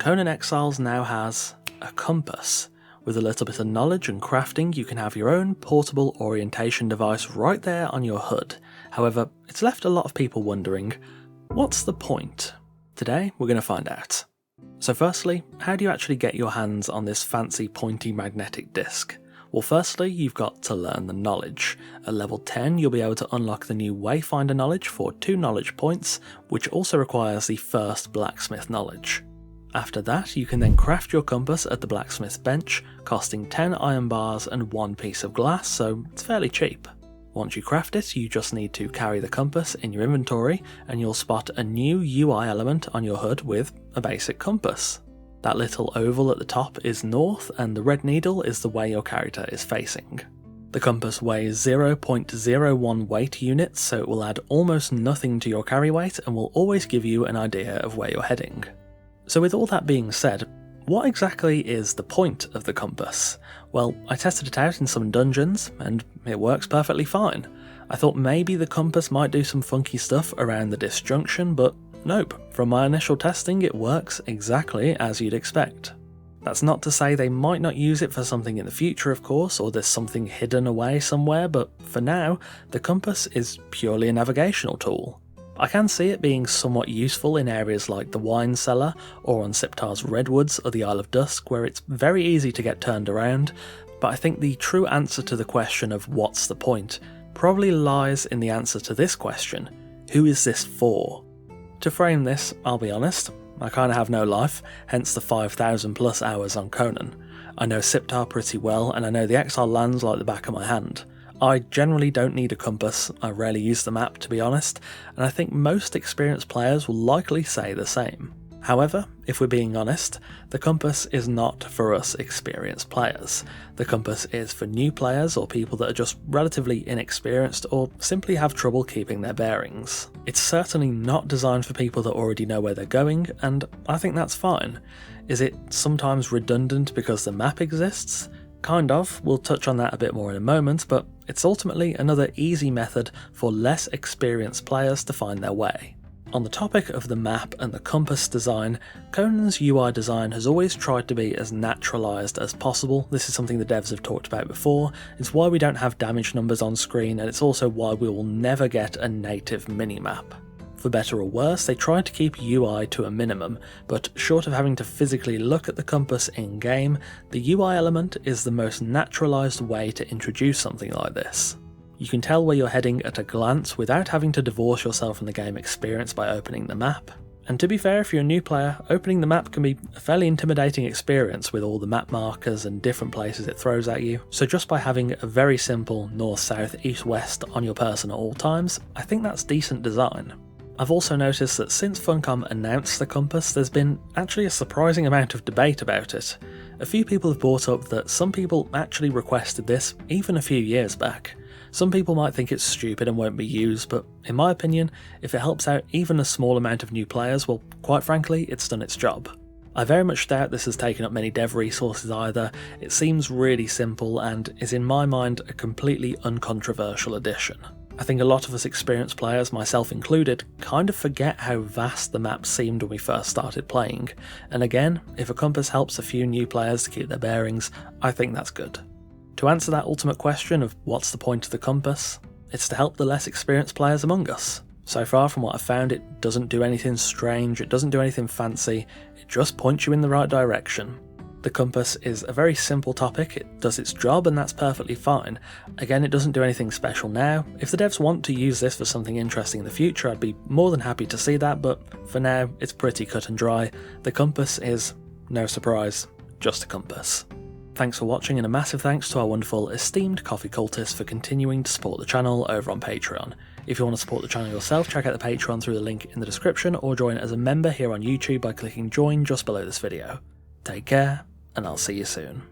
Conan Exiles now has a compass. With a little bit of knowledge and crafting, you can have your own portable orientation device right there on your hood. However, it's left a lot of people wondering, what's the point? Today, we're going to find out. So firstly, how do you actually get your hands on this fancy pointy magnetic disc? Well, firstly, you've got to learn the knowledge. At level 10, you'll be able to unlock the new Wayfinder knowledge for 2 knowledge points, which also requires the first blacksmith knowledge. After that, you can then craft your compass at the blacksmith's bench, costing 10 iron bars and 1 piece of glass, so it's fairly cheap. Once you craft it, you just need to carry the compass in your inventory, and you'll spot a new UI element on your hood with a basic compass. That little oval at the top is north, and the red needle is the way your character is facing. The compass weighs 0.01 weight units, so it will add almost nothing to your carry weight and will always give you an idea of where you're heading. So with all that being said, what exactly is the point of the compass? Well, I tested it out in some dungeons, and it works perfectly fine. I thought maybe the compass might do some funky stuff around the disjunction, but nope, from my initial testing it works exactly as you'd expect. That's not to say they might not use it for something in the future of course, or there's something hidden away somewhere, but for now, the compass is purely a navigational tool. I can see it being somewhat useful in areas like the wine cellar, or on Siptar's Redwoods or the Isle of Dusk, where it's very easy to get turned around, but I think the true answer to the question of what's the point probably lies in the answer to this question: who is this for? To frame this, I'll be honest, I kinda have no life, hence the 5,000 plus hours on Conan. I know Siptar pretty well, and I know the Exile lands like the back of my hand. I generally don't need a compass, I rarely use the map to be honest, and I think most experienced players will likely say the same. However, if we're being honest, the compass is not for us experienced players. The compass is for new players or people that are just relatively inexperienced or simply have trouble keeping their bearings. It's certainly not designed for people that already know where they're going, and I think that's fine. Is it sometimes redundant because the map exists? Kind of, we'll touch on that a bit more in a moment, but it's ultimately another easy method for less experienced players to find their way. On the topic of the map and the compass design, Conan's UI design has always tried to be as naturalised as possible. This is something the devs have talked about before, it's why we don't have damage numbers on screen, and it's also why we will never get a native minimap. For better or worse, they tried to keep UI to a minimum, but short of having to physically look at the compass in-game, the UI element is the most naturalised way to introduce something like this. You can tell where you're heading at a glance without having to divorce yourself from the game experience by opening the map. And to be fair, if you're a new player, opening the map can be a fairly intimidating experience with all the map markers and different places it throws at you, so just by having a very simple north, south, east, west on your person at all times, I think that's decent design. I've also noticed that since Funcom announced the compass, there's been actually a surprising amount of debate about it. A few people have brought up that some people actually requested this even a few years back. Some people might think it's stupid and won't be used, but in my opinion, if it helps out even a small amount of new players, well, quite frankly, it's done its job. I very much doubt this has taken up many dev resources either. It seems really simple and is in my mind a completely uncontroversial addition. I think a lot of us experienced players, myself included, kind of forget how vast the map seemed when we first started playing, and again, if a compass helps a few new players to keep their bearings, I think that's good. To answer that ultimate question of what's the point of the compass, it's to help the less experienced players among us. So far from what I've found, it doesn't do anything strange, it doesn't do anything fancy, it just points you in the right direction. The compass is a very simple topic, it does its job and that's perfectly fine. Again, it doesn't do anything special now. If the devs want to use this for something interesting in the future, I'd be more than happy to see that, but for now, it's pretty cut and dry. The compass is, no surprise, just a compass. Thanks for watching, and a massive thanks to our wonderful esteemed coffee cultists for continuing to support the channel over on Patreon. If you want to support the channel yourself, check out the Patreon through the link in the description, or join as a member here on YouTube by clicking join just below this video. Take care, and I'll see you soon.